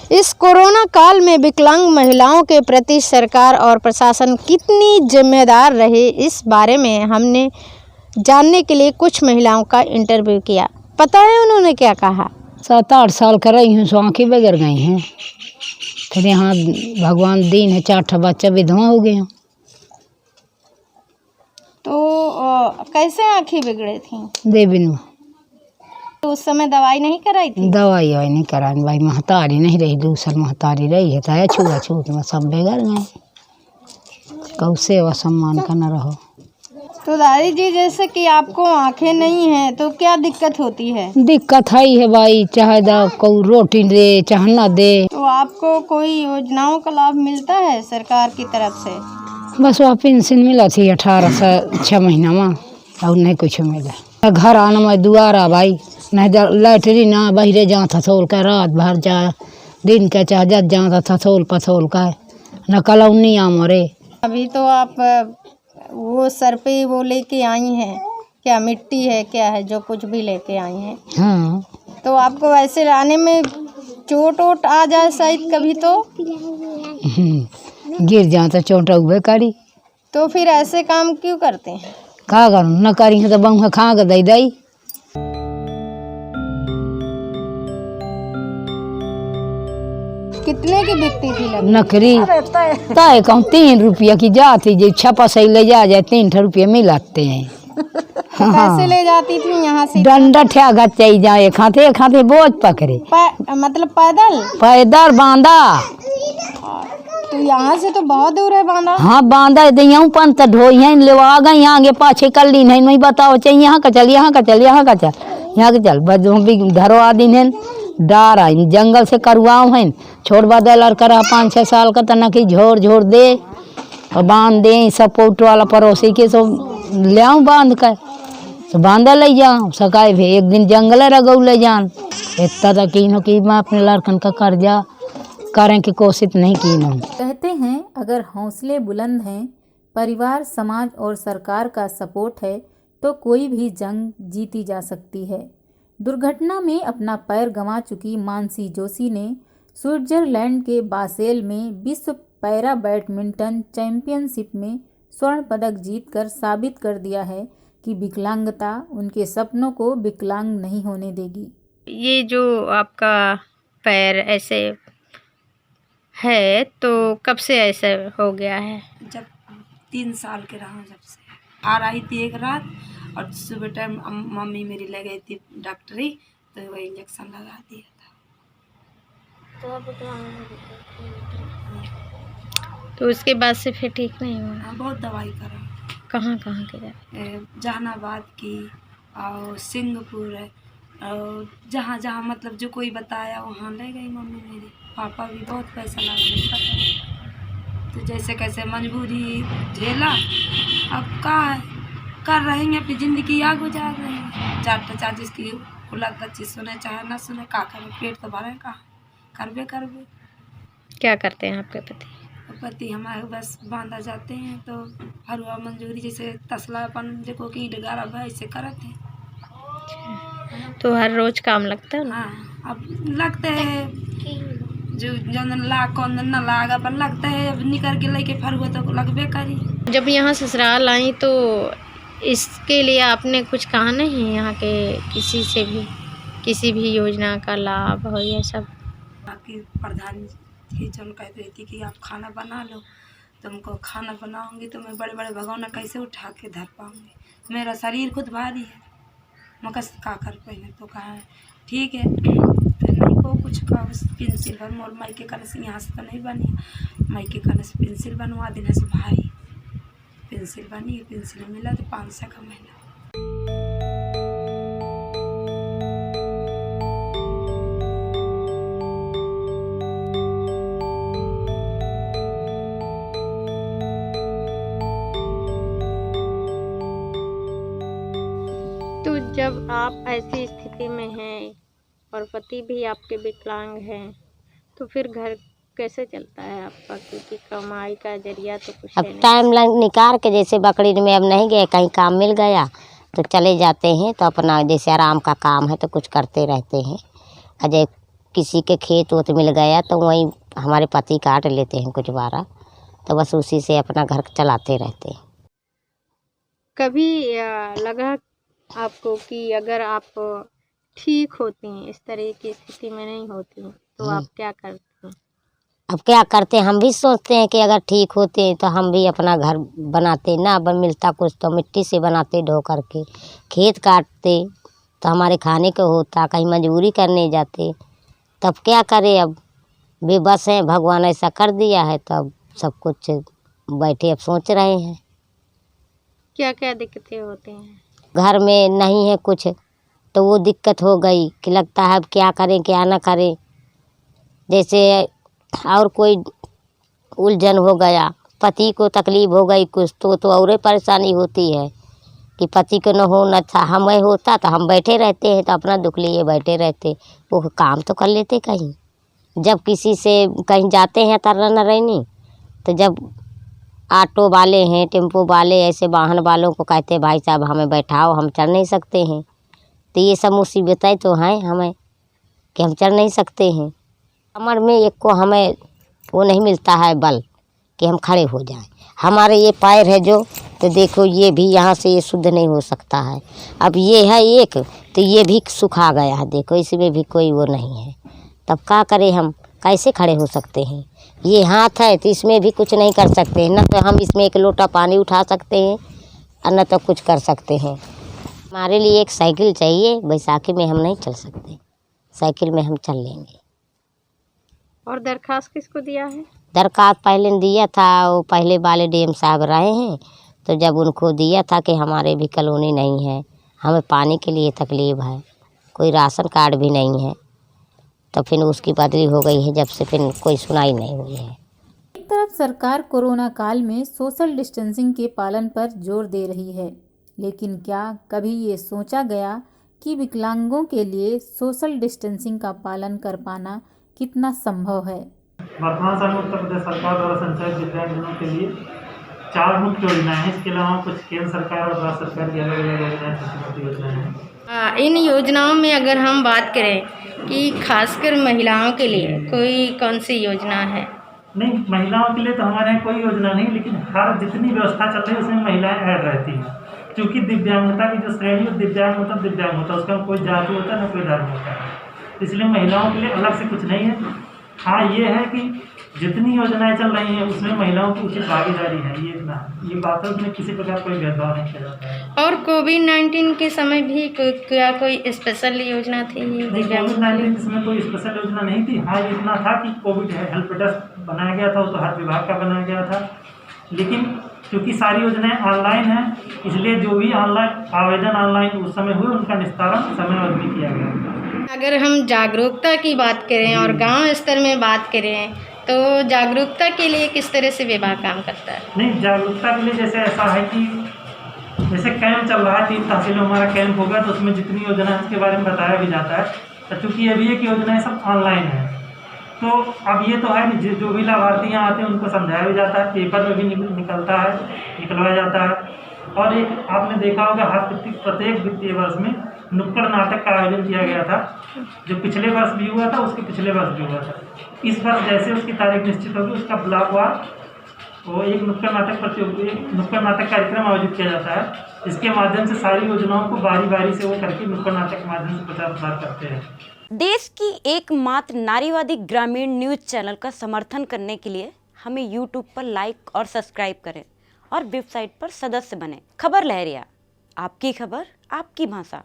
इस कोरोना काल में विकलांग महिलाओं के प्रति सरकार और प्रशासन कितनी जिम्मेदार रहे, इस बारे में हमने जानने के लिए कुछ महिलाओं का इंटरव्यू किया। पता है उन्होंने क्या कहा? 7-8 साल कर रही हूँ, सो आँखें बिगड़ गई हैं। फिर यहाँ भगवान दीन है, 4 बच्चा विधवा हो गए हैं। तो कैसे आँखें बिगड़े थी? देविन तो उस समय दवाई नहीं कराई थी? दवाई नहीं कराई भाई, महतारी नहीं रही, दूसर महतारी रही है तो छूत में सब बिगड़ गए। कौ सेवा सम्मान का न रहो। तो दादी जी, जैसे कि आपको आंखें नहीं हैं तो क्या दिक्कत होती है? दिक्कत है भाई, चाहे कोई रोटी दे चाहे न दे। तो आपको कोई योजनाओं का लाभ मिलता है सरकार की तरफ से? बस वह पेंशन मिला थी 18 से 6 महीना में, और नहीं कुछ मिला। घर आना में दुआरा भाई, नहीं लैटरीन ना बहरे जाता थथोल का, रात भर जा दिन का चाहे जब जाता थथोल पथोल का, न कलौनी आमरे। अभी तो आप वो सर पे वो लेके आई हैं, क्या मिट्टी है क्या है, जो कुछ भी लेके आई हैं। हाँ, तो आपको ऐसे लाने में चोट वोट आ जाए शायद कभी तो? गिर जाता चोट उबे करी। तो फिर ऐसे काम क्यों करते हैं? का करूँ, न करी तो बहु खा के दई दई। कितने की बिकती थी लकड़ी? नकरी तय कहूँ 3 रुपया की जाती, जो छपा सही ले जाए 3 रुपये मिलाते हैं। तो कैसे ले जाती थी यहाँ से? डंडा ठेगा चाहिए जाए, खाते खाते बोझ पकड़े। मतलब पैदल? पैदल बांधा। तो यहाँ से तो बहुत दूर है बांधा। हाँ बांधा यूँ पंत ढोई है, ले आ गए आगे पाछे कर ली नहीं बताओ चाहिए यहाँ का चल, यहाँ का चल, यहाँ का चल, यहाँ के चल। बस धरो आदिन है डार आई जंगल से करवाओ है, छोड़ बदल और करा 5-6 साल का तना की झोर झोर दे और बांध दे। सब पोट वाला पड़ोसी के सब ले आऊँ बांध कर, तो बांधा ले जाऊँ सकाए भी एक दिन जंगल रगऊ ले जान। इतना तक कि मैं अपने लड़कन का कर्जा करें की कोशिश नहीं की ना। कहते हैं अगर हौसले बुलंद हैं, परिवार समाज और सरकार का सपोर्ट है तो कोई भी जंग जीती जा सकती है। दुर्घटना में अपना पैर गंवा चुकी मानसी जोशी ने स्विट्जरलैंड के बासेल में विश्व पैरा बैडमिंटन चैंपियनशिप में स्वर्ण पदक जीतकर साबित कर दिया है कि विकलांगता उनके सपनों को विकलांग नहीं होने देगी। ये जो आपका पैर ऐसे है तो कब से ऐसा हो गया है? जब 3 साल के रहा, जब से आ रही थी एक रात और सुबह टाइम मम्मी मेरी ले गई थी डॉक्टरी, तो वही इंजेक्शन लगा दिया था। तो उसके बाद से फिर ठीक नहीं हुआ? हाँ, बहुत दवाई करा। कहाँ कहाँ के जाए? जहानाबाद की और सिंगापुर है, और जहाँ जहाँ मतलब जो कोई बताया वहाँ ले गई मम्मी मेरी। पापा भी बहुत पैसा लगा, तो जैसे कैसे मजबूरी झेला। अब का कर रहे हैं, अपनी ज़िंदगी आग गुजार रहे हैं। 4 जिसकी खुला चीज सुने चाहे ना सुने, का करें, पेट तो भरे, का करबे। क्या करते हैं आपके पति? पति हमारे बस बांधा जाते हैं तो हरुआ मंजूरी जैसे तसला अपन देखो कि डगारा भाई ऐसे करते हैं। तो हर रोज काम लगता है ना? हाँ, अब लगते हैं जो लाग कौन न लाग अपन लगता है, अब निकल के लेके फरुआ तो लगबे करी। जब यहाँ ससुराल आई तो इसके लिए आपने कुछ कहा नहीं यहाँ के किसी से भी, किसी भी योजना का लाभ हो ये सब? बाकी प्रधान जी जो कहती थी कि आप खाना बना लो, तुमको खाना बनाऊंगी तो मैं बड़े बड़े भगवान कैसे उठा के धर पाऊंगी, मेरा शरीर खुद भारी है, मकस का कर पहले। तो कहा ठीक है, फिर नहीं को कुछ का पेंसिल बन मोर माइके कन से यहाँ से तो नहीं बनी, माइके कन से पेंसिल बनवा देने से भाई पेंसिल बनी। पेंसिल मिला तो 500 का महीना। तो जब आप ऐसी स्थिति में हैं और पति भी आपके विकलांग हैं तो फिर घर कैसे चलता है आपका? क्योंकि कमाई का जरिया तो कुछ अब है नहीं। टाइम निकाल के, जैसे बकरीद में अब नहीं गए, कहीं काम मिल गया तो चले जाते हैं, तो अपना जैसे आराम का काम है तो कुछ करते रहते हैं। अजय किसी के खेत वोत मिल गया तो वहीं हमारे पति काट लेते हैं कुछ बारा, तो बस उसी से अपना घर चलाते रहते हैं। कभी लगा आपको कि अगर आप ठीक होती, इस तरह की स्थिति में नहीं होती, तो आप क्या करती? अब क्या करते हैं, हम भी सोचते हैं कि अगर ठीक होते तो हम भी अपना घर बनाते, ना बन मिलता कुछ तो मिट्टी से बनाते ढो करके, खेत काटते तो हमारे खाने को होता, कहीं मजदूरी करने जाते। तब क्या करें, अब बेबस हैं, भगवान ऐसा कर दिया है तो अब सब कुछ बैठे अब सोच रहे हैं। क्या क्या दिक्कतें होती हैं? घर में नहीं है कुछ तो वो दिक्कत हो गई कि लगता है अब क्या करें क्या ना करें। जैसे और कोई उलझन हो गया, पति को तकलीफ हो गई कुछ तो और परेशानी होती है कि पति को न हो न था, हमें होता तो हम बैठे रहते हैं, तो अपना दुख लिए बैठे रहते, वो काम तो कर लेते कहीं। जब किसी से कहीं जाते हैं तरह न रहनी, तो जब ऑटो वाले हैं, टेम्पो वाले, ऐसे वाहन वालों को कहते भाई साहब हमें बैठाओ, हम चढ़ नहीं सकते हैं। तो ये सब मुसीबतें तो हैं हमें कि हम चढ़ नहीं सकते हैं। कमर में एक को हमें वो नहीं मिलता है बल कि हम खड़े हो जाएं। हमारे ये पैर है जो, तो देखो ये भी यहाँ से ये शुद्ध नहीं हो सकता है। अब ये है एक, तो ये भी सुखा गया है, देखो इसमें भी कोई वो नहीं है। तब क्या करें, हम कैसे खड़े हो सकते हैं? ये हाथ है तो इसमें भी कुछ नहीं कर सकते हैं, न तो हम इसमें एक लोटा पानी उठा सकते हैं और न तो कुछ कर सकते हैं। हमारे लिए एक साइकिल चाहिए, बैसाखी में हम नहीं चल सकते, साइकिल में हम चल लेंगे। और दरखास्त किसको दिया है? दरखास्त पहले दिया था, वो पहले वाले डीएम साहब रहे हैं, तो जब उनको दिया था कि हमारे भी कॉलोनी नहीं है, हमें पानी के लिए तकलीफ़ है, कोई राशन कार्ड भी नहीं है, तो फिर उसकी बदली हो गई है, जब से फिर कोई सुनाई नहीं हुई है। एक तरफ सरकार कोरोना काल में सोशल डिस्टेंसिंग के पालन पर जोर दे रही है, लेकिन क्या कभी ये सोचा गया कि विकलांगों के लिए सोशल डिस्टेंसिंग का पालन कर पाना कितना संभव है? वर्तमान समय में उत्तर प्रदेश सरकार द्वारा संचालित दिव्यांगजनों के लिए 4 मुख्य योजनाएं हैं। इसके अलावा कुछ केंद्र सरकार और राज्य सरकार की अलग अलग योजनाएं, छोटी छोटी योजनाएं हैं। इन योजनाओं में अगर हम बात करें कि खासकर महिलाओं के लिए कोई कौन सी योजना है? नहीं, महिलाओं के लिए तो हमारे यहाँ कोई योजना नहीं, लेकिन हर जितनी व्यवस्था चल रही है उसमें महिलाएं ऐड रहती हैं। क्योंकि दिव्यांगता की जो श्रेणी है, दिव्यांग होता है, उसका कोई जाति होता है न कोई धर्म होता है, इसलिए महिलाओं के लिए अलग से कुछ नहीं है। हाँ, ये है कि जितनी योजनाएं चल रही हैं उसमें महिलाओं की उचित भागीदारी है, ये बात है, उसमें किसी प्रकार कोई भेदभाव नहीं किया जाता है। और कोविड-19 के समय भी क्या कोई स्पेशल योजना थी? नहीं, कोविड-19 के समय कोई स्पेशल योजना नहीं थी। हाँ, इतना था कि कोविड हेल्प डेस्क बनाया गया था, वो तो हर विभाग का बनाया गया था, लेकिन क्योंकि सारी योजनाएं ऑनलाइन हैं, इसलिए जो भी ऑनलाइन आवेदन ऑनलाइन उस समय हुए उनका निस्तारण समय में किया गया। अगर हम जागरूकता की बात करें और गांव स्तर में बात करें, तो जागरूकता के लिए किस तरह से विभाग काम करता है? नहीं, जागरूकता के लिए जैसे ऐसा है कि जैसे कैंप चल रहा है, 3 तहसीलों में हमारा कैंप होगा, तो उसमें जितनी योजना है उसके बारे में बताया भी जाता है। तो चूँकि ये भी है कि योजनाएँ सब ऑनलाइन है, तो अब ये तो है कि जो भी लाभार्थी यहाँ आते हैं उनको समझाया भी जाता है, पेपर में भी निकलवाया जाता है। और एक आपने देखा होगा, प्रत्येक वित्तीय वर्ष में नुक्कड़ नाटक का आयोजन किया गया था, जो पिछले वर्ष भी हुआ था, उसके पिछले वर्ष भी हुआ था। इस वर्ष जैसे उसकी तारीख निश्चित होगी, उसका ब्लॉकवार वो एक नुक्कड़ नाटक कार्यक्रम आयोजित किया जाता है। इसके माध्यम से सारी योजनाओं को बारी बारी से वो करके नुक्कड़ नाटक के माध्यम से प्रचार प्रसार करते हैं। देश की एकमात्र नारीवादी ग्रामीण न्यूज चैनल का समर्थन करने के लिए हमें यूट्यूब पर लाइक और सब्सक्राइब करें और वेबसाइट पर सदस्य बने। खबर लहरिया, आपकी खबर, आपकी भाषा।